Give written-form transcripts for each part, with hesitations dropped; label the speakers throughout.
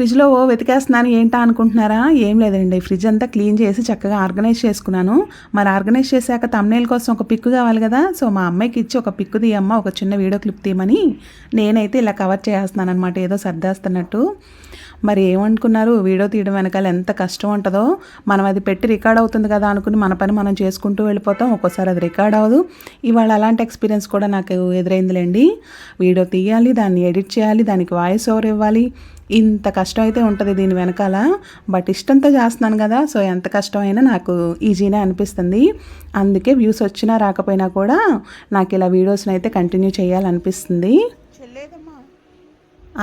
Speaker 1: ఫ్రిడ్జ్లో వెతికేస్తున్నాను ఏంటా అనుకుంటున్నారా? ఏం లేదండి, ఫ్రిడ్జ్ అంతా క్లీన్ చేసి చక్కగా ఆర్గనైజ్ చేసుకున్నాను. మరి ఆర్గనైజ్ చేశాక థంబ్నెయిల్ కోసం ఒక పిక్ కావాలి కదా, సో మా అమ్మాయికి ఇచ్చి ఒక పిక్ తీయమ్మ, ఒక చిన్న వీడియో క్లిప్ తీయమని నేనైతే ఇలా కవర్ చేస్తున్నాను అనమాట, ఏదో సర్దేస్తున్నట్టు. మరి ఏమనుకున్నారు, వీడియో తీయడం వెనకాల ఎంత కష్టం ఉంటుందో. మనం అది పెట్టి రికార్డ్ అవుతుంది కదా అనుకుని మన పని మనం చేసుకుంటూ వెళ్ళిపోతాం, ఒక్కోసారి అది రికార్డ్ అవ్వదు. ఇవాళ అలాంటి ఎక్స్పీరియన్స్ కూడా నాకు ఎదురైందిలేండి. వీడియో తీయాలి, దాన్ని ఎడిట్ చేయాలి, దానికి వాయిస్ ఓవర్ ఇవ్వాలి, ఇంత కష్టం అయితే ఉంటుంది దీని వెనకాల. బట్ ఇష్టంతో చేస్తున్నాను కదా, సో ఎంత కష్టమైనా నాకు ఈజీనే అనిపిస్తుంది. అందుకే వ్యూస్ వచ్చినా రాకపోయినా కూడా నాకు ఇలా వీడియోస్ని అయితే కంటిన్యూ చేయాలనిపిస్తుంది.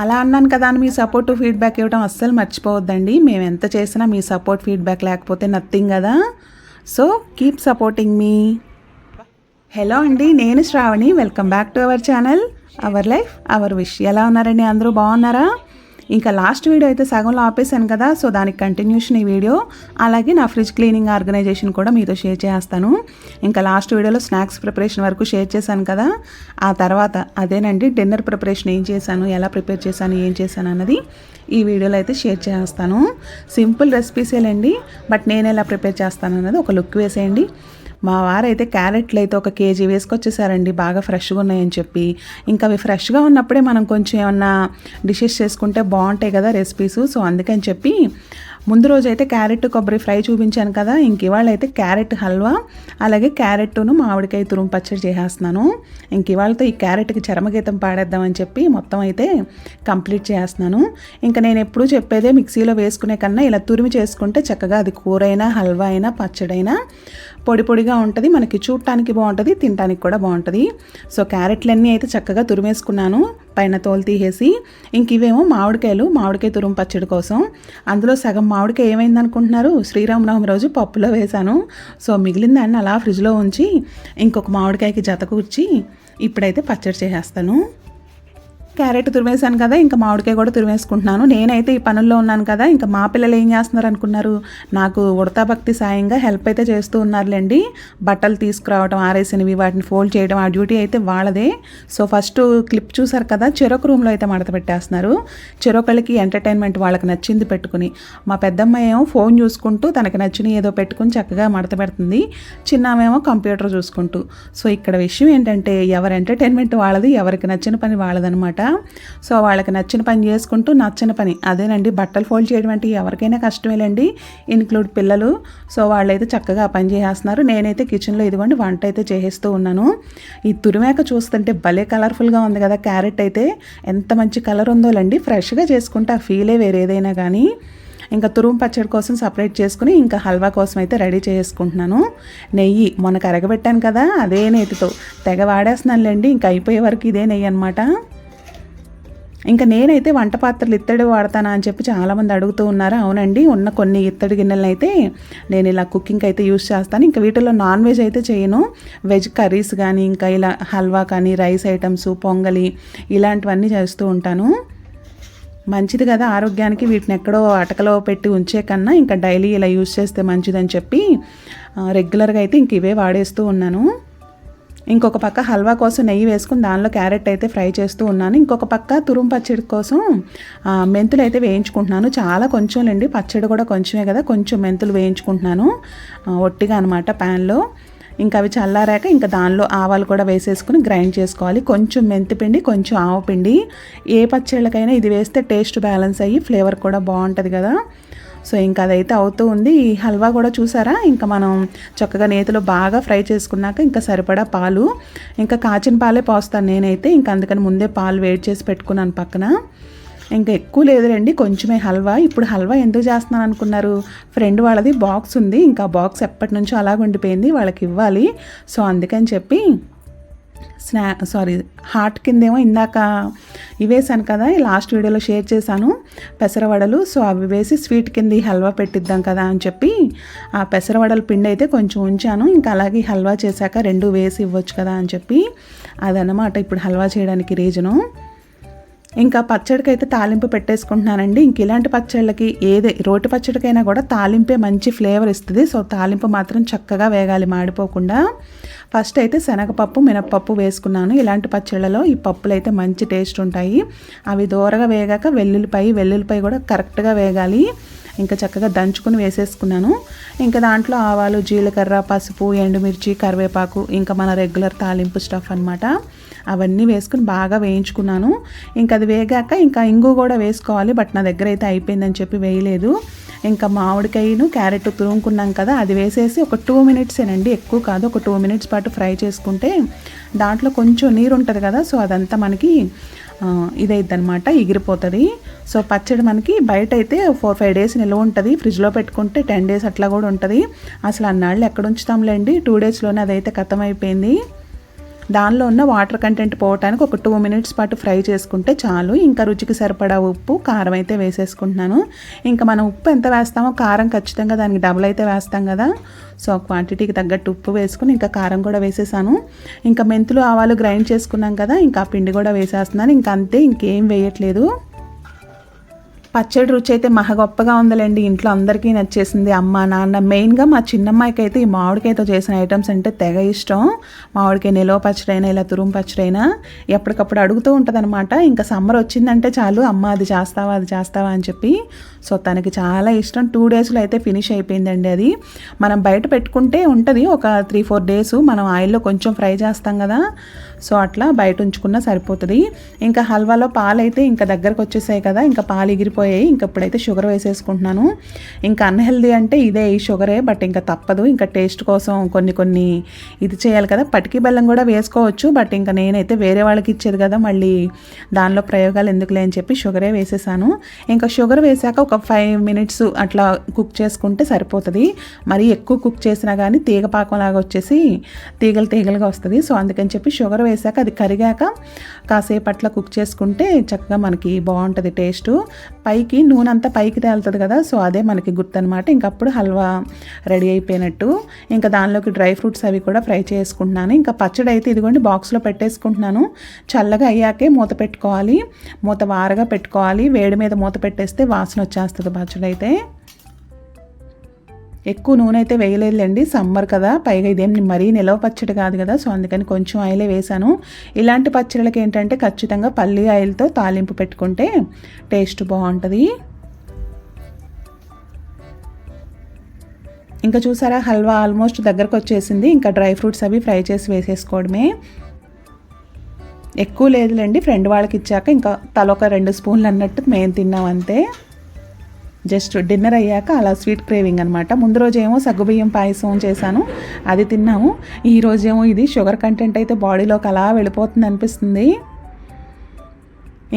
Speaker 1: అలా అన్నాను కదా అని మీ సపోర్ట్ ఫీడ్బ్యాక్ ఇవ్వడం అస్సలు మర్చిపోవద్దండి. మేము ఎంత చేసినా మీ సపోర్ట్ ఫీడ్బ్యాక్ లేకపోతే నథింగ్ కదా. సో కీప్ సపోర్టింగ్ మీ. హలో అండి, నేను Sravani. Welcome back to our channel our life our wish. ఎలా ఉన్నారండి, అందరూ బాగున్నారా? ఇంకా లాస్ట్ వీడియో అయితే సగంలో ఆపేశాను కదా, సో దానికి కంటిన్యూషన్ ఈ వీడియో. అలాగే నా ఫ్రిడ్జ్ క్లీనింగ్ ఆర్గనైజేషన్ కూడా మీతో షేర్ చేస్తాను. ఇంకా లాస్ట్ వీడియోలో స్నాక్స్ ప్రిపరేషన్ వరకు షేర్ చేశాను కదా, ఆ తర్వాత అదేనండి డిన్నర్ ప్రిపరేషన్ ఏం చేశాను, ఎలా ప్రిపేర్ చేశాను, ఏం చేశాను అన్నది ఈ వీడియోలో అయితే షేర్ చేస్తాను. సింపుల్ రెసిపీసేలండి, బట్ నేను ఎలా ప్రిపేర్ చేస్తాను అన్నది ఒక లుక్ వేసేయండి. మా వారైతే క్యారెట్లు అయితే 1 కేజీ వేసుకొచ్చేసారండి, బాగా ఫ్రెష్గా ఉన్నాయని చెప్పి. ఇంకా అవి ఫ్రెష్గా ఉన్నప్పుడే మనం కొంచెం ఏమన్నా డిషెస్ చేసుకుంటే బాగుంటాయి కదా రెసిపీస్. సో అందుకని చెప్పి ముందు రోజు అయితే క్యారెట్ కొబ్బరి ఫ్రై చూపించాను కదా, ఇంక ఇవాళ అయితే క్యారెట్ హల్వా, అలాగే క్యారెట్ను మామిడికాయ తురుము పచ్చడి చేసేస్తున్నాను. ఇంక ఇవాళతో ఈ క్యారెట్కి చరమగీతం పాడేద్దామని చెప్పి మొత్తం అయితే కంప్లీట్ చేస్తున్నాను. ఇంకా నేను ఎప్పుడూ చెప్పేదే, మిక్సీలో వేసుకునే కన్నా ఇలా తురిమి చేసుకుంటే చక్కగా అది కూర అయినా హల్వా అయినా పచ్చడైనా పొడి పొడిగా ఉంటుంది, మనకి చూడటానికి బాగుంటుంది, తినడానికి కూడా బాగుంటుంది. సో క్యారెట్లన్నీ అయితే చక్కగా తురిమేసుకున్నాను, పైన తోలు తీసేసి. ఇంక ఇవేమో మామిడికాయ తురుము పచ్చడి కోసం. అందులో సగం మామిడికాయ ఏమైంది అనుకుంటున్నారు, శ్రీరామనవమి రోజు పప్పులో వేశాను. సో మిగిలిన దాన్ని అలా ఫ్రిడ్జ్లో ఉంచి ఇంకొక మామిడికాయకి జత కూర్చి ఇప్పుడైతే పచ్చడి చేసేస్తాను. క్యారెట్ తురిమేశాను కదా, ఇంకా మామిడికాయ కూడా తురిమేసుకుంటున్నాను. నేనైతే ఈ పనుల్లో ఉన్నాను కదా, ఇంకా మా పిల్లలు ఏం చేస్తున్నారు అనుకున్నారు, నాకు ఉడతా భక్తి సాయంగా హెల్ప్ అయితే చేస్తూ ఉన్నారులేండి. బట్టలు తీసుకురావడం, ఆరేసినవి వాటిని ఫోల్డ్ చేయడం, ఆ డ్యూటీ అయితే వాళ్ళదే. సో ఫస్ట్ క్లిప్ చూసారు కదా, చెరొక రూమ్లో అయితే మడత పెట్టేస్తున్నారు. చెరొకళ్ళకి ఎంటర్టైన్మెంట్ వాళ్ళకి నచ్చింది పెట్టుకుని. మా పెద్దమ్మాయి ఏమో ఫోన్ చూసుకుంటూ తనకి నచ్చిన ఏదో పెట్టుకుని చక్కగా మడత పెడుతుంది, చిన్నామేమో కంప్యూటర్ చూసుకుంటూ. సో ఇక్కడ విషయం ఏంటంటే, ఎవరి ఎంటర్టైన్మెంట్ వాళ్ళది, ఎవరికి నచ్చిన పని వాళ్ళదనమాట. సో వాళ్ళకి నచ్చిన పని చేసుకుంటూ నచ్చిన పని అదేనండి. బట్టలు ఫోల్డ్ చేయడం అంటే ఎవరికైనా కష్టమేలండి, ఇన్క్లూడ్ పిల్లలు. సో వాళ్ళైతే చక్కగా ఆ పని చేసేస్తున్నారు. నేనైతే కిచెన్లో ఇదిగోండి వంట అయితే చేసేస్తూ ఉన్నాను. ఈ తురిమాక చూస్తుంటే భలే కలర్ఫుల్గా ఉంది కదా, క్యారెట్ అయితే ఎంత మంచి కలర్ ఉందోలండి. ఫ్రెష్గా చేసుకుంటే ఆ ఫీలే వేరేదైనా కానీ. ఇంకా తురుము పచ్చడి కోసం సపరేట్ చేసుకుని ఇంకా హల్వా కోసం అయితే రెడీ చేసుకుంటున్నాను. నెయ్యి మొన్న కరగబెట్టాను కదా, అదే నెయ్యితో తెగ వాడేస్తున్నానులేండి. ఇంకా అయిపోయే వరకు ఇదే నెయ్యి అనమాట. ఇంకా నేనైతే వంట పాత్రలు ఇత్తడి వాడతానా అని చెప్పి చాలామంది అడుగుతూ ఉన్నారు. అవునండి, ఉన్న కొన్ని ఇత్తడి గిన్నెలను అయితే నేను ఇలా కుకింగ్ అయితే యూస్ చేస్తాను. ఇంకా వీటిల్లో నాన్ వెజ్ అయితే చేయను. వెజ్ కర్రీస్ కానీ, ఇంకా ఇలా హల్వా కానీ, రైస్ ఐటమ్స్, పొంగలి ఇలాంటివన్నీ చేస్తూ ఉంటాను. మంచిది కదా ఆరోగ్యానికి, వీటిని ఎక్కడో అటకలో పెట్టి ఉంచే కన్నా ఇంకా డైలీ ఇలా యూస్ చేస్తే మంచిదని చెప్పి రెగ్యులర్గా అయితే ఇంక ఇవే వాడేస్తూ ఉన్నాను. ఇంకొక పక్క హల్వా కోసం నెయ్యి వేసుకుని దానిలో క్యారెట్ అయితే ఫ్రై చేస్తూ ఉన్నాను. ఇంకొక పక్క తురుము పచ్చడి కోసం మెంతులు అయితే వేయించుకుంటున్నాను. చాలా కొంచెంలేండి, పచ్చడి కూడా కొంచెమే కదా, కొంచెం మెంతులు వేయించుకుంటున్నాను ఒట్టిగా అనమాట ప్యాన్లో. ఇంకా అవి చల్లారాక ఇంకా దానిలో ఆవాలు కూడా వేసేసుకుని గ్రైండ్ చేసుకోవాలి. కొంచెం మెంతిపిండి, కొంచెం ఆవపిండి. ఏ పచ్చళ్ళకైనా ఇది వేస్తే టేస్ట్ బ్యాలెన్స్ అయ్యి ఫ్లేవర్ కూడా బాగుంటుంది కదా. సో ఇంకా అదైతే అవుతూ ఉంది. ఈ హల్వా కూడా చూసారా, ఇంకా మనం చక్కగా నేతిలో బాగా ఫ్రై చేసుకున్నాక ఇంకా సరిపడా పాలు, ఇంకా కాచిన పాలే పోస్తాను నేనైతే. ఇంకా అందుకని ముందే పాలు వేడి చేసి పెట్టుకున్నాను పక్కన. ఇంకా ఎక్కువ లేదులేండి, కొంచెమే హల్వా. ఇప్పుడు హల్వా ఎందుకు చేస్తున్నాను అనుకున్నారు, ఫ్రెండ్ వాళ్ళది బాక్స్ ఉంది, ఇంకా బాక్స్ ఎప్పటి నుంచో అలాగ ఉండిపోయింది, వాళ్ళకి ఇవ్వాలి. సో అందుకని చెప్పి హాట్ కిందేమో ఇందాక ఇవేసాను కదా, లాస్ట్ వీడియోలో షేర్ చేశాను పెసరవడలు. సో అవి వేసి స్వీట్ కింద హల్వా పెట్టిద్దాం కదా అని చెప్పి ఆ పెసరవడల పిండి అయితే కొంచెం ఉంచాను. ఇంకా అలాగే హల్వా చేశాక 2 వేసి ఇవ్వచ్చు కదా అని చెప్పి అదనమాట ఇప్పుడు హల్వా చేయడానికి రీజను. ఇంకా పచ్చడికైతే తాలింపు పెట్టేసుకుంటున్నానండి. ఇంక ఇలాంటి పచ్చళ్ళకి రోటి పచ్చడికైనా కూడా తాలింపే మంచి ఫ్లేవర్ ఇస్తుంది. సో తాలింపు మాత్రం చక్కగా వేగాలి మాడిపోకుండా. ఫస్ట్ అయితే శనగపప్పు మినప్పప్పు వేసుకున్నాను. ఇలాంటి పచ్చళ్ళలో ఈ పప్పులు అయితే మంచి టేస్ట్ ఉంటాయి. అవి దూరగా వేగాక వెల్లుల్లిపాయ కూడా కరెక్ట్గా వేగాలి. ఇంకా చక్కగా దంచుకుని వేసేసుకున్నాను. ఇంకా దాంట్లో ఆవాలు, జీలకర్ర, పసుపు, ఎండుమిర్చి, కరివేపాకు, ఇంకా మన రెగ్యులర్ తాలింపు స్టఫ్ అనమాట, అవన్నీ వేసుకుని బాగా వేయించుకున్నాను. ఇంకా అది వేగాక ఇంకా ఇంగు కూడా వేసుకోవాలి, బట్ నా దగ్గర అయితే అయిపోయిందని చెప్పి వేయలేదు. ఇంకా మామిడికాయను క్యారెట్ తురుముకున్నాం కదా, అది వేసేసి ఒక 2 మినిట్సేనండి, ఎక్కువ కాదు, ఒక 2 మినిట్స్ పాటు ఫ్రై చేసుకుంటే దాంట్లో కొంచెం నీరు ఉంటుంది కదా, సో అదంతా మనకి ఇదైద్ది అనమాట, ఎగిరిపోతుంది. సో పచ్చడి మనకి బయట అయితే 4-5 డేస్ నిల్వ ఉంటుంది, ఫ్రిడ్జ్లో పెట్టుకుంటే 10 డేస్ అట్లా కూడా ఉంటుంది. అసలు అన్నాళ్ళు ఎక్కడ ఉంచుతాంలేండి, 2 డేస్లోనే అదైతే ఖతం అయిపోయింది. దానిలో ఉన్న వాటర్ కంటెంట్ పోవటానికి ఒక 2 మినిట్స్ పాటు ఫ్రై చేసుకుంటే చాలు. ఇంకా రుచికి సరిపడా ఉప్పు, కారం అయితే వేసేసుకుంటున్నాను. ఇంకా మనం ఉప్పు ఎంత వేస్తామో కారం ఖచ్చితంగా దానికి డబుల్ అయితే వేస్తాం కదా, సో క్వాంటిటీకి తగ్గట్టు ఉప్పు వేసుకుని ఇంకా కారం కూడా వేసేసాను. ఇంకా మెంతులు ఆవాలు గ్రైండ్ చేసుకున్నాం కదా, ఇంకా ఆ పిండి కూడా వేసేస్తున్నాను. ఇంకా అంతే, ఇంకేం వేయట్లేదు. పచ్చడి రుచి అయితే మహా గొప్పగా ఉందిలేండి, ఇంట్లో అందరికీ నచ్చేసింది. అమ్మ నాన్న, మెయిన్గా మా చిన్నమ్మాయికి అయితే ఈ మామిడికాయతో చేసిన ఐటమ్స్ అంటే తెగ ఇష్టం. మామిడికాయ నిలవ పచ్చడైనా ఇలా తురుము పచ్చడైనా ఎప్పటికప్పుడు అడుగుతూ ఉంటుంది అనమాట. ఇంకా సమ్మర్ వచ్చిందంటే చాలు, అమ్మ అది చేస్తావా అని చెప్పి. సో తనకి చాలా ఇష్టం. 2 డేస్లో అయితే ఫినిష్ అయిపోయిందండి. అది మనం బయట పెట్టుకుంటే ఉంటుంది ఒక 3-4 డేస్, మనం ఆయిల్లో కొంచెం ఫ్రై చేస్తాం కదా, సో అట్లా బయట ఉంచుకున్నా సరిపోతుంది. ఇంకా హల్వాలో పాలు అయితే ఇంకా దగ్గరకు వచ్చేసాయి కదా, ఇంకా పాలు ఎగిరిపోయాయి. ఇంకా ఇప్పుడైతే షుగర్ వేసేసుకుంటున్నాను. ఇంకా అన్హెల్దీ అంటే ఇదే, ఈ షుగరే, బట్ ఇంకా తప్పదు, ఇంకా టేస్ట్ కోసం కొన్ని ఇది చేయాలి కదా. పటికి బెల్లం కూడా వేసుకోవచ్చు, బట్ ఇంకా నేనైతే వేరే వాళ్ళకి ఇచ్చేది కదా, మళ్ళీ దానిలో ప్రయోగాలు ఎందుకులే అని చెప్పి షుగరే వేసేసాను. ఇంకా షుగర్ వేసాక ఒక 5 మినిట్స్ అట్లా కుక్ చేసుకుంటే సరిపోతుంది. మరి ఎక్కువ కుక్ చేసినా కానీ తీగ పాకంలాగా వచ్చేసి తీగలుగా వస్తుంది. సో అందుకని చెప్పి షుగర్ వేసాక అది కరిగాక కాసేపు అట్లా కుక్ చేసుకుంటే చక్కగా మనకి బాగుంటుంది టేస్ట్. పైకి నూనె అంతా పైకి తేలుతుంది కదా, సో అదే మనకి గుర్తనమాట. ఇంకప్పుడు హల్వా రెడీ అయిపోయినట్టు. ఇంకా దానిలోకి డ్రై ఫ్రూట్స్ అవి కూడా ఫ్రై చేసుకుంటున్నాను. ఇంకా పచ్చడి అయితే ఇదిగోండి బాక్స్లో పెట్టేసుకుంటున్నాను. చల్లగా అయ్యాకే మూత పెట్టుకోవాలి, మూత వారగా పెట్టుకోవాలి. వేడి మీద మూత పెట్టేస్తే వాసన వచ్చేస్తుంది పచ్చడి అయితే. ఎక్కువ నూనె అయితే వేయలేదులేండి, సమ్మర్ కదా, పైగా ఇదేం మరీ నిలవ పచ్చడి కాదు కదా, సో అందుకని కొంచెం ఆయిలే వేసాను. ఇలాంటి పచ్చళ్ళకి ఏంటంటే ఖచ్చితంగా పల్లి ఆయిల్తో తాలింపు పెట్టుకుంటే టేస్ట్ బాగుంటుంది. ఇంకా చూసారా, హల్వా ఆల్మోస్ట్ దగ్గరకు వచ్చేసింది. ఇంకా డ్రై ఫ్రూట్స్ అవి ఫ్రై చేసి వేసేసుకోవడమే. ఎక్కువ లేదులేండి, ఫ్రెండ్ వాళ్ళకి ఇచ్చాక ఇంకా తలొక 2 స్పూన్లు అన్నట్టు మేము తిన్నాం అంతే. జస్ట్ డిన్నర్ అయ్యాక అలా స్వీట్ క్రేవింగ్ అనమాట. ముందు రోజేమో సగ్గుబియ్యం పాయసం చేశాను, అది తిన్నాము. ఈ రోజేమో ఇది షుగర్ కంటెంట్ అయితే బాడీలోకి అలా వెళ్ళిపోతుంది అనిపిస్తుంది.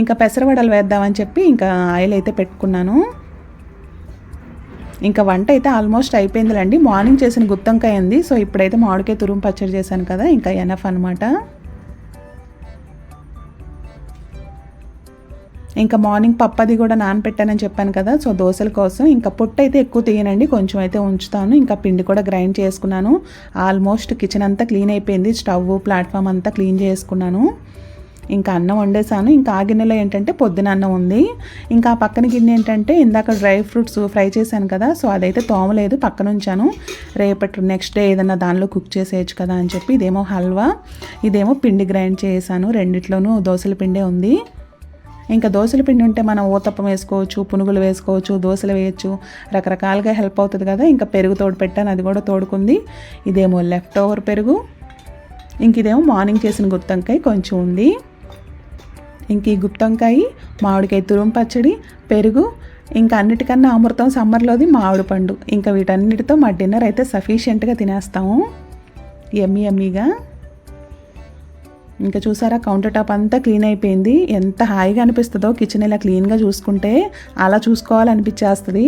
Speaker 1: ఇంకా పెసరవడలు వేద్దామని చెప్పి ఇంకా ఆయిల్ అయితే పెట్టుకున్నాను. ఇంకా వంట అయితే ఆల్మోస్ట్ అయిపోయిందిలేండి. మార్నింగ్ చేసిన గుత్తొంకాయ ఉంది, సో ఇప్పుడైతే మామిడికాయ తురుము పచ్చడి చేశాను కదా, ఇంకా ఎనఫ్ అనమాట. ఇంకా మార్నింగ్ పప్పది కూడా నానపెట్టానని చెప్పాను కదా, సో దోశల కోసం ఇంకా పొట్టు అయితే ఎక్కువ తీయనండి, కొంచెం అయితే ఉంచుతాను. ఇంకా పిండి కూడా గ్రైండ్ చేసుకున్నాను. ఆల్మోస్ట్ కిచెన్ అంతా క్లీన్ అయిపోయింది, స్టవ్ ప్లాట్ఫామ్ అంతా క్లీన్ చేసుకున్నాను. ఇంకా అన్నం వండేసాను. ఇంకా ఆ గిన్నెలో ఏంటంటే పొద్దున అన్నం ఉంది. ఇంకా ఆ పక్కన గిన్నె ఏంటంటే ఇందాక డ్రై ఫ్రూట్స్ ఫ్రై చేశాను కదా, సో అదైతే తోమలేదు, పక్కన ఉంచాను. రేపటి నెక్స్ట్ డే ఏదన్నా దానిలో కుక్ చేసేయచ్చు కదా అని చెప్పి. ఇదేమో హల్వా, ఇదేమో పిండి గ్రైండ్ చేశాను. రెండిట్లోనూ దోశల పిండే ఉంది. ఇంకా దోశల పిండి ఉంటే మనం ఊతప్పం వేసుకోవచ్చు, పునుగులు వేసుకోవచ్చు, దోశలు వేయచ్చు, రకరకాలుగా హెల్ప్ అవుతుంది కదా. ఇంకా పెరుగు తోడు పెట్టాను, అది కూడా తోడుకుంది. ఇదేమో లెఫ్ట్ ఓవర్ పెరుగు. ఇంక ఇదేమో మార్నింగ్ చేసిన గుత్తొంకాయ కొంచెం ఉంది. ఇంక ఈ గుత్తొంకాయ, మామిడికాయ తురుము పచ్చడి, పెరుగు, ఇంకా అన్నిటికన్నా అమృతం సమ్మర్లోది మామిడి పండు. ఇంకా వీటన్నిటితో మా డిన్నర్ అయితే సఫిషియెంట్గా తినేస్తాము, యమ్మీగా. ఇంకా చూసారా, కౌంటర్ టాప్ అంతా క్లీన్ అయిపోయింది. ఎంత హాయిగా అనిపిస్తుందో కిచెన్ ఇలా క్లీన్గా చూసుకుంటే, అలా చూసుకోవాలనిపించేస్తుంది.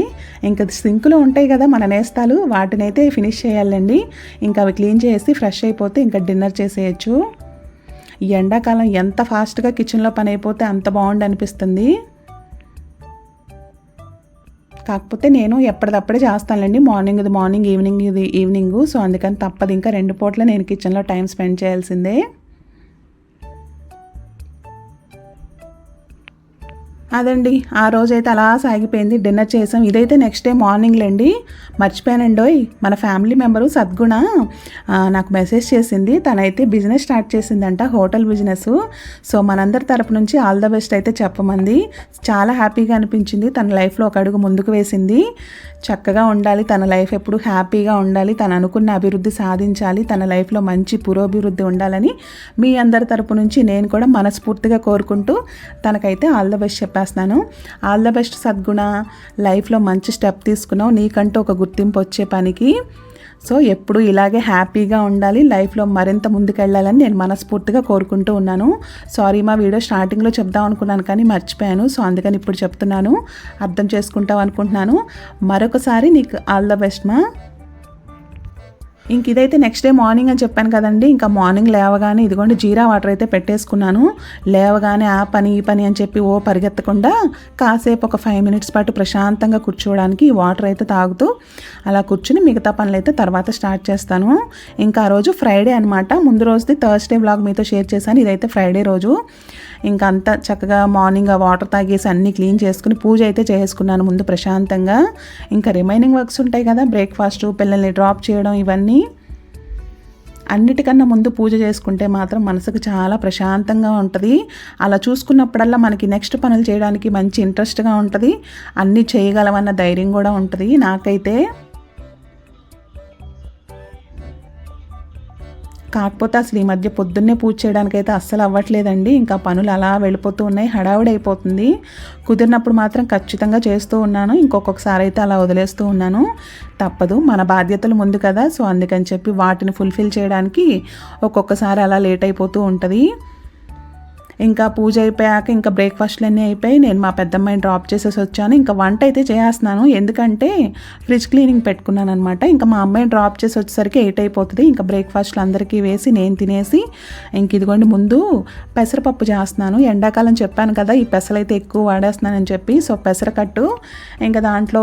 Speaker 1: ఇంకా సింకులో ఉంటాయి కదా మన నేస్తాలు, వాటినైతే ఫినిష్ చేయాలండి. ఇంకా అవి క్లీన్ చేసి ఫ్రెష్ అయిపోతే ఇంకా డిన్నర్ చేసేయచ్చు. ఈ ఎండాకాలం ఎంత ఫాస్ట్గా కిచెన్లో పని అయిపోతే అంత బాగుండి అనిపిస్తుంది. కాకపోతే నేను ఎప్పటిదప్పుడే చేస్తానులేండి, మార్నింగ్ ఈవినింగ్. సో అందుకని తప్పదు, ఇంకా 2 పూట్ల నేను కిచెన్లో టైం స్పెండ్ చేయాల్సిందే. అదండి ఆ రోజైతే అలా సాగిపోయింది. డిన్నర్ చేసాం. ఇదైతే నెక్స్ట్ డే మార్నింగ్లేండి. మర్చిపోయానండోయ్, మన ఫ్యామిలీ మెంబరు సద్గుణ నాకు మెసేజ్ చేసింది. తనైతే బిజినెస్ స్టార్ట్ చేసిందంట, హోటల్ బిజినెస్. సో మనందరి తరపు నుంచి ఆల్ ద బెస్ట్ అయితే చెప్పమంది. చాలా హ్యాపీగా అనిపించింది. తన లైఫ్లో ఒక అడుగు ముందుకు వేసింది. చక్కగా ఉండాలి, తన లైఫ్ ఎప్పుడు హ్యాపీగా ఉండాలి, తను అనుకున్న అభివృద్ధి సాధించాలి, తన లైఫ్లో మంచి పురోభివృద్ధి ఉండాలని మీ అందరి తరపు నుంచి నేను కూడా మనస్ఫూర్తిగా కోరుకుంటూ తనకైతే ఆల్ ద బెస్ట్ చెప్పేస్తున్నాను. ఆల్ ద బెస్ట్ సద్గుణ, లైఫ్లో మంచి స్టెప్ తీసుకున్నావు, నీకంటూ ఒక గుర్తింపు వచ్చే పనికి. సో ఎప్పుడు ఇలాగే హ్యాపీగా ఉండాలి, లైఫ్లో మరింత ముందుకెళ్ళాలని నేను మనస్ఫూర్తిగా కోరుకుంటూ ఉన్నాను. సారీ, మా వీడియో స్టార్టింగ్లో చెప్దాం అనుకున్నాను కానీ మర్చిపోయాను. సో అందుకని ఇప్పుడు చెప్తున్నాను, అర్థం చేసుకుంటావు అనుకుంటున్నాను. మరొకసారి నీకు ఆల్ ద బెస్ట్ మా. ఇంక ఇదైతే నెక్స్ట్ డే మార్నింగ్ అని చెప్పాను కదండి. ఇంకా మార్నింగ్ లేవగానే ఇదిగోండి జీరా వాటర్ అయితే పెట్టేసుకున్నాను. లేవగానే ఆ పని ఈ పని అని చెప్పి పరిగెత్తకుండా కాసేపు ఒక 5 minutes పాటు ప్రశాంతంగా కూర్చోవడానికి ఈ వాటర్ అయితే తాగుతూ అలా కూర్చుని మిగతా పనులు అయితే తర్వాత స్టార్ట్ చేస్తాను. ఇంకా ఆ రోజు ఫ్రైడే అనమాట. ముందు రోజుది థర్స్డే వ్లాగ్ మీతో షేర్ చేశాను. ఇదైతే ఫ్రైడే రోజు. ఇంకా అంతా చక్కగా మార్నింగ్ ఆ వాటర్ తాగేసి అన్నీ క్లీన్ చేసుకుని పూజ అయితే చేసుకున్నాను ముందు ప్రశాంతంగా. ఇంకా రిమైనింగ్ వర్క్స్ ఉంటాయి కదా, బ్రేక్ఫాస్ట్, పిల్లల్ని డ్రాప్ చేయడం, ఇవన్నీ అన్నిటికన్నా ముందు పూజ చేసుకుంటే మాత్రం మనసుకు చాలా ప్రశాంతంగా ఉంటుంది. అలా చూసుకున్నప్పుడల్లా మనకి నెక్స్ట్ పనులు చేయడానికి మంచి ఇంట్రెస్ట్గా ఉంటుంది, అన్నీ చేయగలమన్న ధైర్యం కూడా ఉంటుంది నాకైతే. కాకపోతే అసలు ఈ మధ్య పొద్దున్నే పూజ చేయడానికైతే అస్సలు అవ్వట్లేదండి. ఇంకా పనులు అలా వెళ్ళిపోతూ ఉన్నాయి, హడావుడి అయిపోతుంది. కుదిరినప్పుడు మాత్రం ఖచ్చితంగా చేస్తూ ఉన్నాను, ఇంకొకసారి అయితే అలా వదిలేస్తూ ఉన్నాను. తప్పదు, మన బాధ్యతలు ముందు కదా. సో అందుకని చెప్పి వాటిని ఫుల్ఫిల్ చేయడానికి ఒక్కొక్కసారి అలా లేట్ అయిపోతూ ఉంటుంది. ఇంకా పూజ అయిపోయాక ఇంకా బ్రేక్ఫాస్ట్లు అన్నీ అయిపోయి నేను మా పెద్దమ్మాయిని డ్రాప్ చేసేసి వచ్చాను. ఇంకా వంట అయితే చేస్తున్నాను, ఎందుకంటే ఫ్రిడ్జ్ క్లీనింగ్ పెట్టుకున్నాను అనమాట. ఇంకా మా అమ్మాయిని డ్రాప్ చేసి వచ్చేసరికి 8 అయిపోతుంది. ఇంకా బ్రేక్ఫాస్ట్లు అందరికీ వేసి నేను తినేసి ఇంక ఇదిగోండి ముందు పెసరపప్పు చేస్తున్నాను. ఎండాకాలం చెప్పాను కదా, ఈ పెసలు అయితే ఎక్కువ వాడేస్తున్నానని చెప్పి. సో పెసరకట్టు, ఇంకా దాంట్లో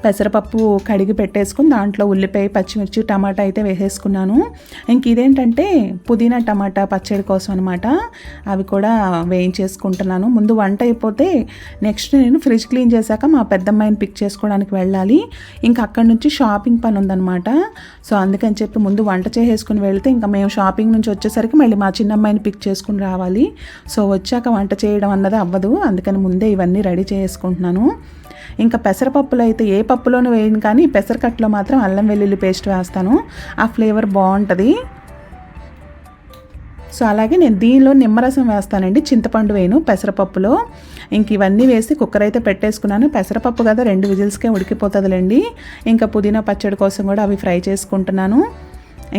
Speaker 1: పెసరపప్పు కడిగి పెట్టేసుకుని దాంట్లో ఉల్లిపాయ, పచ్చిమిర్చి, టమాటా అయితే వేసేసుకున్నాను. ఇంక ఇదేంటంటే పుదీనా టమాటా పచ్చడి కోసం అనమాట. అవి కూడా వేయించేసుకుంటున్నాను. ముందు వంట అయిపోతే నెక్స్ట్ నేను ఫ్రిడ్జ్ క్లీన్ చేశాక మా పెద్దమ్మాయిని పిక్ చేసుకోవడానికి వెళ్ళాలి. ఇంకా అక్కడి నుంచి షాపింగ్ పని ఉందన్నమాట. సో అందుకని చెప్పి ముందు వంట చేసేసుకుని వెళ్తే ఇంకా మేము షాపింగ్ నుంచి వచ్చేసరికి మళ్ళీ మా చిన్నమ్మాయిని పిక్ చేసుకుని రావాలి. సో వచ్చాక వంట చేయడం అన్నది అవ్వదు, అందుకని ముందే ఇవన్నీ రెడీ చేసుకుంటున్నాను. ఇంకా పెసరపప్పులో అయితే ఏ పప్పులోనూ వేయను, కానీ పెసరకట్లో మాత్రం అల్లం వెల్లుల్లి పేస్ట్ వేస్తాను, ఆ ఫ్లేవర్ బాగుంటుంది. సో అలాగే నేను దీనిలో నిమ్మరసం వేస్తానండి, చింతపండు వేయను పెసరపప్పులో. ఇంక ఇవన్నీ వేసి కుక్కర్ అయితే పెట్టేసుకున్నాను. పెసరపప్పు కదా 2 విజిల్స్కే ఉడికిపోతుందిలేండి. ఇంకా పుదీనా పచ్చడి కోసం కూడా అవి ఫ్రై చేసుకుంటున్నాను.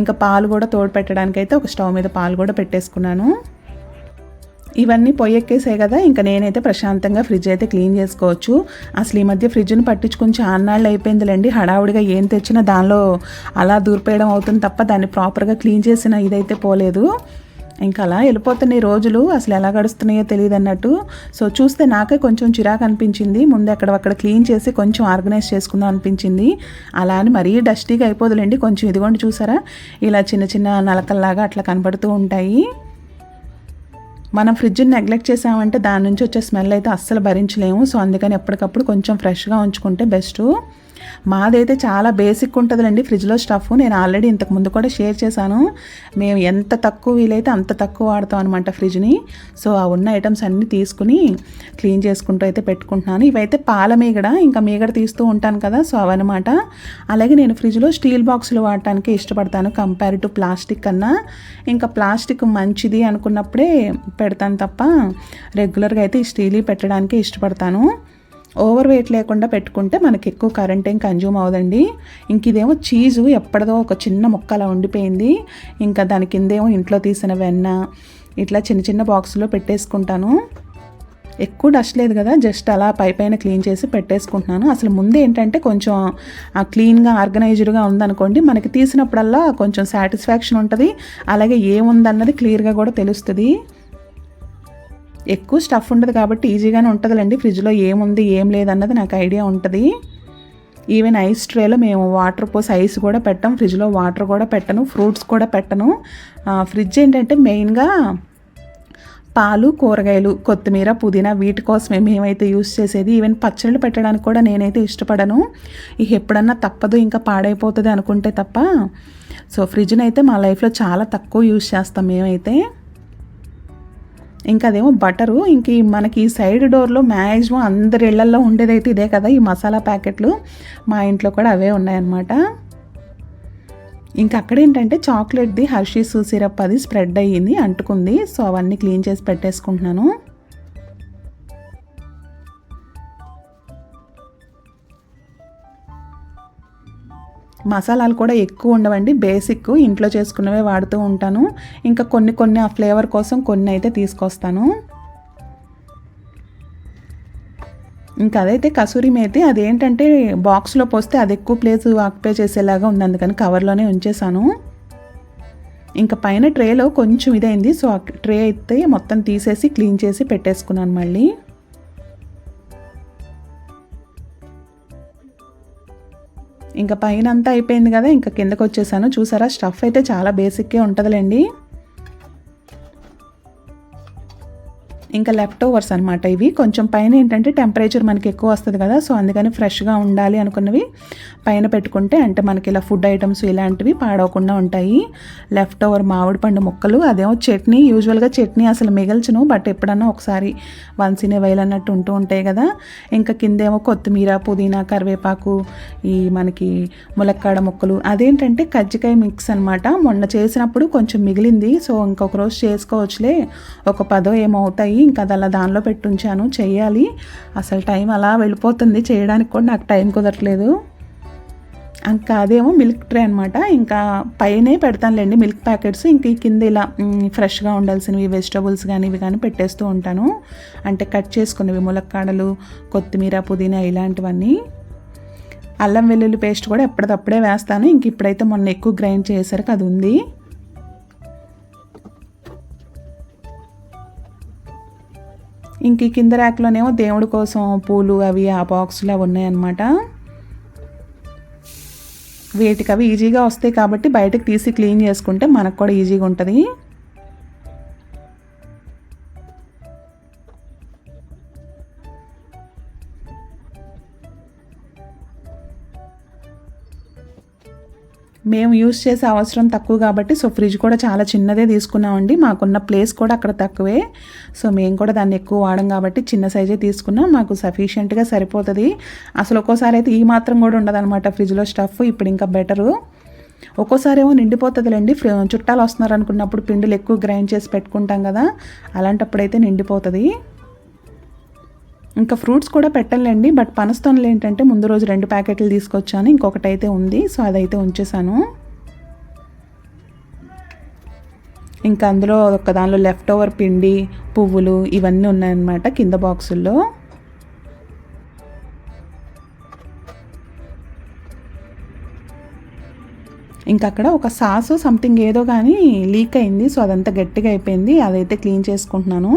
Speaker 1: ఇంకా పాలు కూడా తోడు పెట్టడానికి అయితే ఒక స్టవ్ మీద పాలు కూడా పెట్టేసుకున్నాను. ఇవన్నీ పొయ్యెక్కేసాయి కదా, ఇంకా నేనైతే ప్రశాంతంగా ఫ్రిడ్జ్ అయితే క్లీన్ చేసుకోవచ్చు. అసలు ఈ మధ్య ఫ్రిడ్జ్ని పట్టించుకుని చాన్నాళ్ళు అయిపోయిందిలేండి. హడావుడిగా ఏం తెచ్చినా దానిలో అలా దూరిపేయడం అవుతుంది తప్ప దాన్ని ప్రాపర్గా క్లీన్ చేసిన ఇదైతే పోలేదు. ఇంకా అలా వెళ్ళిపోతున్నాయి రోజులు, అసలు ఎలా గడుస్తున్నాయో తెలియదు అన్నట్టు. సో చూస్తే నాకే కొంచెం చిరాకు అనిపించింది. ముందు అక్కడ క్లీన్ చేసి కొంచెం ఆర్గనైజ్ చేసుకుందాం అనిపించింది. అలా అని మరీ డస్టీగా అయిపోదులేండి. కొంచెం ఇదిగోండి చూసారా, ఇలా చిన్న చిన్న నలకల్లాగా అట్లా కనబడుతూ ఉంటాయి. మనం ఫ్రిడ్జ్ని నెగ్లెక్ట్ చేసామంటే దాని నుంచి వచ్చే స్మెల్ అయితే అస్సలు భరించలేము. సో అందుకని ఎప్పటికప్పుడు కొంచెం ఫ్రెష్గా ఉంచుకుంటే బెస్ట్. మాదైతే చాలా బేసిక్ ఉంటుందండి ఫ్రిడ్జ్లో స్టఫ్. నేను ఆల్రెడీ ఇంతకు ముందు కూడా షేర్ చేశాను. మేము ఎంత తక్కువ వీలైతే అంత తక్కువ వాడతాం అనమాట ఫ్రిడ్జ్ని. సో ఆ ఉన్న ఐటమ్స్ అన్నీ తీసుకుని క్లీన్ చేసుకుంటూ అయితే పెట్టుకుంటున్నాను. ఇవైతే పాల మీగడ, ఇంకా మీగడ తీస్తూ ఉంటాను కదా, సో అవన్నమాట. అలాగే నేను ఫ్రిడ్జ్లో స్టీల్ బాక్సులు వాడటానికి ఇష్టపడతాను కంపేర్ టు ప్లాస్టిక్ కన్నా. ఇంకా ప్లాస్టిక్ మంచిది అనుకున్నప్పుడే పెడతాను తప్ప రెగ్యులర్గా అయితే ఈ స్టీల్ పెట్టడానికే ఇష్టపడతాను. ఓవర్ వెయిట్ లేకుండా పెట్టుకుంటే మనకి ఎక్కువ కరెంట్ ఏం కన్జ్యూమ్ అవ్వదండి. ఇంక ఇదేమో చీజు ఎప్పటిదో ఒక చిన్న ముక్క అలా ఉండిపోయింది. ఇంకా దాని కిందేమో ఇంట్లో తీసిన వెన్న, ఇట్లా చిన్న చిన్న బాక్సులో పెట్టేసుకుంటాను. ఎక్కువ డస్ట్ లేదు కదా, జస్ట్ అలా పైన క్లీన్ చేసి పెట్టేసుకుంటున్నాను. అసలు ముందు ఏంటంటే కొంచెం క్లీన్గా ఆర్గనైజ్డ్గా ఉందనుకోండి, మనకి తీసినప్పుడల్లా కొంచెం సాటిస్ఫాక్షన్ ఉంటుంది. అలాగే ఏముందన్నది క్లియర్గా కూడా తెలుస్తుంది. ఎక్కువ స్టఫ్ ఉండదు కాబట్టి ఈజీగానే ఉంటుందిలేండి. ఫ్రిడ్జ్లో ఏముంది ఏం లేదన్నది నాకు ఐడియా ఉంటుంది. ఈవెన్ ఐస్ ట్రేలో మేము వాటర్ పోసి ఐస్ కూడా పెట్టాం, ఫ్రిడ్జ్లో వాటర్ కూడా పెట్టను, ఫ్రూట్స్ కూడా పెట్టను. ఫ్రిడ్జ్ ఏంటంటే మెయిన్గా పాలు, కూరగాయలు, కొత్తిమీర, పుదీనా వీటి కోసమే మేమైతే యూస్ చేసేది. ఈవెన్ పచ్చళ్ళు పెట్టడానికి కూడా నేనైతే ఇష్టపడను. ఇక ఎప్పుడన్నా తప్పదు ఇంకా పాడైపోతుంది అనుకుంటే తప్ప. సో ఫ్రిడ్జ్ని అయితే మా లైఫ్లో చాలా తక్కువ యూస్ చేస్తాం మేమైతే. ఇంకా అదేమో బటరు. ఇంక మనకి ఈ సైడ్ డోర్లో మ్యాక్సిమం అందరి ఇళ్లల్లో ఉండేదైతే ఇదే కదా, ఈ మసాలా ప్యాకెట్లు. మా ఇంట్లో కూడా అవే ఉన్నాయన్నమాట. ఇంకా అక్కడ ఏంటంటే చాక్లెట్ది హర్షీస్ సిరప్ అది స్ప్రెడ్ అయ్యింది, అంటుకుంది. సో అవన్నీ క్లీన్ చేసి పెట్టేసుకుంటున్నాను. మసాలాలు కూడా ఎక్కువ ఉండవండి, బేసిక్ ఇంట్లో చేసుకున్నవే వాడుతూ ఉంటాను. ఇంకా కొన్ని ఆ ఫ్లేవర్ కోసం కొన్ని అయితే తీసుకొస్తాను. ఇంకా అదైతే కసూరి మేతి, అదేంటంటే బాక్స్లో పోస్తే అది ఎక్కువ ప్లేస్ ఆక్యుపై చేసేలాగా ఉంది, అందుకని కవర్లోనే ఉంచేసాను. ఇంకా పైన ట్రేలో కొంచెం ఇదైంది, సో ఆ ట్రే అయితే మొత్తం తీసేసి క్లీన్ చేసి పెట్టేసుకున్నాను మళ్ళీ. ఇంకా పైన అంతా అయిపోయింది కదా, ఇంకా కిందకు వచ్చేసాను. చూసారా, స్టఫ్ అయితే చాలా బేసిక్గా ఉంటుందిలేండి. ఇంకా లెఫ్ట్ ఓవర్స్ అనమాట ఇవి. కొంచెం పైన ఏంటంటే టెంపరేచర్ మనకి ఎక్కువ వస్తుంది కదా, సో అందుకని ఫ్రెష్గా ఉండాలి అనుకున్నవి పైన పెట్టుకుంటే అంటే మనకి ఇలా ఫుడ్ ఐటమ్స్ ఇలాంటివి పాడవకుండా ఉంటాయి. లెఫ్ట్ ఓవర్ మామిడి పండు ముక్కలు, అదేమో చట్నీ. యూజువల్గా చట్నీ అసలు మిగల్చను, బట్ ఎప్పుడన్నా ఒకసారి వన్స్ ఇన్ ఏ వైల్ అన్నట్టు ఉంటూ ఉంటాయి కదా. ఇంకా కిందేమో కొత్తిమీర, పుదీనా, కరివేపాకు, ఈ మనకి ములక్కాడ ముక్కలు. అదేంటంటే కజ్జికాయ మిక్స్ అనమాట. మొన్న చేసినప్పుడు కొంచెం మిగిలింది, సో ఇంకొక రోజు చేసుకోవచ్చులే, ఒక 10 ఏమో అవుతాయి. ఇంకా అది అలా దానిలో పెట్టుంచాను, చెయ్యాలి. అసలు టైం అలా వెళ్ళిపోతుంది, చేయడానికి కూడా నాకు టైం కుదరట్లేదు. ఇంకా అదేమో మిల్క్ ట్రే అనమాట. ఇంకా పైనే పెడతానులేండి మిల్క్ ప్యాకెట్స్. ఇంక ఈ కింద ఇలా ఫ్రెష్గా ఉండాల్సినవి వెజిటబుల్స్ కానీ ఇవి కానీ పెట్టేస్తూ ఉంటాను. అంటే కట్ చేసుకున్నవి ములక్కాడలు, కొత్తిమీర, పుదీనా ఇలాంటివన్నీ. అల్లం వెల్లుల్లి పేస్ట్ కూడా ఎప్పటికప్పుడే వేస్తాను. ఇంక ఇప్పుడైతే మొన్న ఎక్కువ గ్రైండ్ చేసేసరికి అది ఉంది. ఇంక ఈ కింద ర్యాక్లోనేమో దేవుడి కోసం పూలు అవి ఆ బాక్స్లో అవి ఉన్నాయన్నమాట. వీటికి అవి ఈజీగా వస్తాయి కాబట్టి బయటకు తీసి క్లీన్ చేసుకుంటే మనకు కూడా ఈజీగా ఉంటుంది. మేము యూస్ చేసే అవసరం తక్కువ కాబట్టి సో ఫ్రిడ్జ్ కూడా చాలా చిన్నదే తీసుకున్నామండి. మాకున్న ప్లేస్ కూడా అక్కడ తక్కువే, సో మేము కూడా దాన్ని ఎక్కువ వాడం కాబట్టి చిన్న సైజే తీసుకున్నాం. మాకు సఫిషియెంట్గా సరిపోతుంది. అసలు ఒక్కోసారి అయితే ఈ మాత్రం కూడా ఉండదన్నమాట ఫ్రిడ్జ్లో స్టఫ్. ఇప్పుడు ఇంకా బెటరు. ఒక్కోసారి ఏమో నిండిపోతుందిలేండి. చుట్టాలు వస్తున్నారు అనుకున్నప్పుడు పిండిలు ఎక్కువ గ్రైండ్ చేసి పెట్టుకుంటాం కదా, అలాంటప్పుడైతే నిండిపోతుంది. ఇంకా ఫ్రూట్స్ కూడా పెట్టలేండి, బట్ పనస్తోనలు ఏంటంటే ముందు రోజు 2 ప్యాకెట్లు తీసుకొచ్చాను, ఇంకొకటి అయితే ఉంది, సో అదైతే ఉంచేసాను. ఇంకా అందులో ఒక దానిలో లెఫ్ట్ ఓవర్ పిండి, పువ్వులు ఇవన్నీ ఉన్నాయన్నమాట కింద బాక్సుల్లో. ఇంకా అక్కడ ఒక సాసు సంథింగ్ ఏదో కానీ లీక్ అయింది, సో అదంతా గట్టిగా అయిపోయింది. అదైతే క్లీన్ చేసుకుంటున్నాను.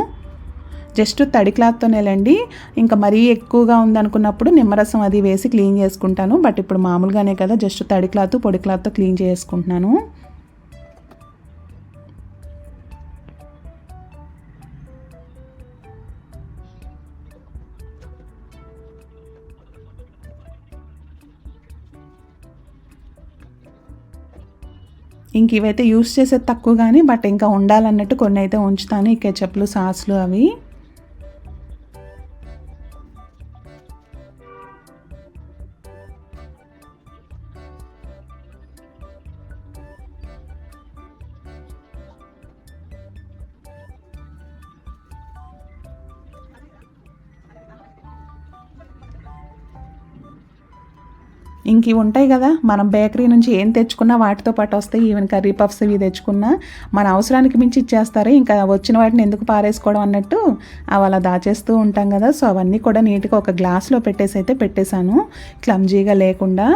Speaker 1: జస్ట్ తడి క్లాత్తోనేలండి. ఇంకా మరీ ఎక్కువగా ఉందనుకున్నప్పుడు నిమ్మరసం అది వేసి క్లీన్ చేసుకుంటాను. బట్ ఇప్పుడు మామూలుగానే కదా, జస్ట్ తడి క్లాత్ పొడి క్లాత్తో క్లీన్ చేసుకుంటున్నాను. ఇంక ఇవైతే యూస్ చేసేది తక్కువ కానీ బట్ ఇంకా ఉండాలన్నట్టు కొన్ని అయితే ఉంచుతాను. ఈ కెచప్లు, సాస్లు అవి. ఇంక ఇవి ఉంటాయి కదా, మనం బేకరీ నుంచి ఏం తెచ్చుకున్నా వాటితో పాటు వస్తాయి. ఈవెన్ కర్రీ పఫ్స్ ఇవి తెచ్చుకున్నా మన అవసరానికి మించి ఇచ్చేస్తారు. ఇంకా వచ్చిన వాటిని ఎందుకు పారేసుకోవడం అన్నట్టు అవి అలా దాచేస్తూ ఉంటాం కదా. సో అవన్నీ కూడా నీట్గా ఒక గ్లాస్లో పెట్టేసి అయితే పెట్టేశాను, క్లమ్జీగా లేకుండా.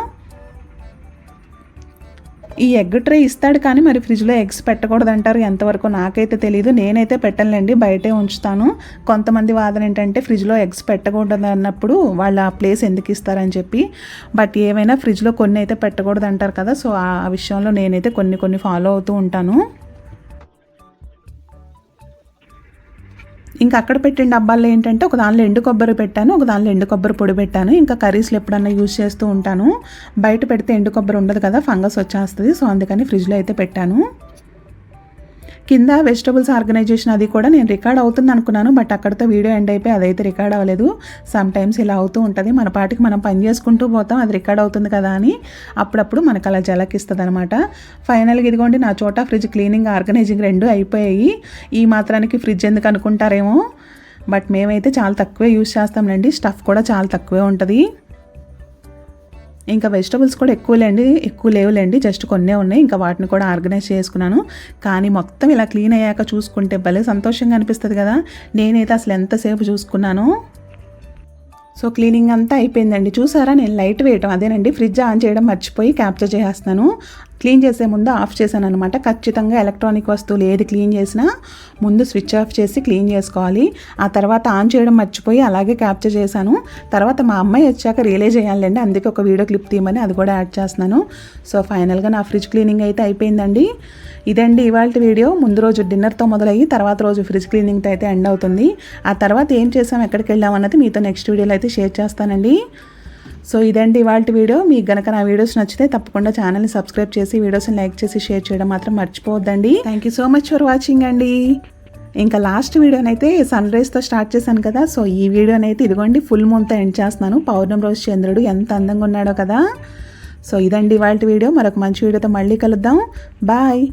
Speaker 1: ఈ ఎగ్ ట్రే ఇస్తాడు కానీ మరి ఫ్రిడ్జ్లో ఎగ్స్ పెట్టకూడదు అంటారు. ఎంతవరకు నాకైతే తెలియదు. నేనైతే పెట్టనులేండి, బయటే ఉంచుతాను. కొంతమంది వాదన ఏంటంటే ఫ్రిడ్జ్లో ఎగ్స్ పెట్టకూడదు అన్నప్పుడు వాళ్ళ ప్లేస్ ఎందుకు ఇస్తారని చెప్పి. బట్ ఏమైనా ఫ్రిడ్జ్లో కొన్ని అయితే పెట్టకూడదు అంటారు కదా, సో ఆ విషయంలో నేనైతే కొన్ని ఫాలో అవుతూ ఉంటాను. ఇంకా అక్కడ పెట్టిన డబ్బాల్లో ఏంటంటే ఒక దానిలో ఎండు కొబ్బరి పెట్టాను, ఒక దానిలో ఎండు కొబ్బరి పొడి పెట్టాను. ఇంకా కర్రీస్లో ఎప్పుడన్నా యూజ్ చేస్తూ ఉంటాను. బయట పెడితే ఎండు కొబ్బరి ఉండదు కదా, ఫంగస్ వచ్చేస్తుంది. సో అందుకని ఫ్రిడ్జ్లో అయితే పెట్టాను. కింద వెజిటబుల్స్ ఆర్గనైజేషన్ అది కూడా నేను రికార్డ్ అవుతుంది అనుకున్నాను, బట్ అక్కడితో వీడియో ఎండ్ అయిపోయి అదైతే రికార్డ్ అవ్వలేదు. సమ్ టైమ్స్ ఇలా అవుతూ ఉంటుంది, మన పాటికి మనం పని చేసుకుంటూ పోతాం, అది రికార్డ్ అవుతుంది కదా అని అప్పుడప్పుడు మనకు అలా జలకిస్తుంది అనమాట. ఫైనల్గా ఇదిగోండి నా చోట ఫ్రిడ్జ్ క్లీనింగ్ ఆర్గనైజింగ్ 2 అయిపోయాయి. ఈ మాత్రానికి ఫ్రిడ్జ్ ఎందుకు అనుకుంటారేమో, బట్ మేమైతే చాలా తక్కువే యూజ్ చేస్తాంలేండి. స్టఫ్ కూడా చాలా తక్కువే ఉంటుంది. ఇంకా వెజిటబుల్స్ కూడా ఎక్కువ లేవులేండి, జస్ట్ కొన్నే ఉన్నాయి. ఇంకా వాటిని కూడా ఆర్గనైజ్ చేసుకున్నాను. కానీ మొత్తం ఇలా క్లీన్ అయ్యాక చూసుకుంటే భలే సంతోషంగా అనిపిస్తుంది కదా. నేనైతే అసలు ఎంతసేపు చూసుకున్నాను. సో క్లీనింగ్ అంతా అయిపోయిందండి. చూసారా నేను లైట్ వేయటం అదేనండి, ఫ్రిడ్జ్ ఆన్ చేయడం మర్చిపోయి క్యాప్చర్ చేసేస్తున్నాను. క్లీన్ చేసే ముందు ఆఫ్ చేశాను అనమాట. ఖచ్చితంగా ఎలక్ట్రానిక్ వస్తువులు ఏది క్లీన్ చేసినా ముందు స్విచ్ ఆఫ్ చేసి క్లీన్ చేసుకోవాలి. ఆ తర్వాత ఆన్ చేయడం మర్చిపోయి అలాగే క్యాప్చర్ చేశాను. తర్వాత మా అమ్మాయి వచ్చాక రియలైజ్ చేయాలండి, అందుకే ఒక వీడియో క్లిప్ తీయమని అది కూడా యాడ్ చేస్తున్నాను. సో ఫైనల్గా నా ఫ్రిడ్జ్ క్లీనింగ్ అయితే అయిపోయిందండి. ఇదండి ఇవాళ వీడియో. ముందు రోజు డిన్నర్తో మొదలయ్యి తర్వాత రోజు ఫ్రిడ్జ్ క్లీనింగ్తో అయితే ఎండ్ అవుతుంది. ఆ తర్వాత ఏం చేసాం, ఎక్కడికి వెళ్ళాం అన్నది మీతో నెక్స్ట్ వీడియోలో అయితే షేర్ చేస్తానండి. సో ఇదండి ఇవాళ వీడియో. మీకు గనక నా వీడియోస్ నచ్చితే తప్పకుండా ఛానల్ని సబ్స్క్రైబ్ చేసి వీడియోస్ని లైక్ చేసి షేర్ చేయడం మాత్రం మర్చిపోవద్దండి. Thank you so much for watching అండి. ఇంకా లాస్ట్ వీడియోనైతే సన్ రైజ్తో స్టార్ట్ చేశాను కదా. సో ఈ వీడియోనైతే ఇదిగోండి ఫుల్ మూన్తో ఎండ్ చేస్తున్నాను. పౌర్ణమి రోజు చంద్రుడు ఎంత అందంగా ఉన్నాడో కదా. సో ఇదండి ఇవాళ వీడియో. మరొక మంచి వీడియోతో మళ్ళీ కలుద్దాం. బాయ్.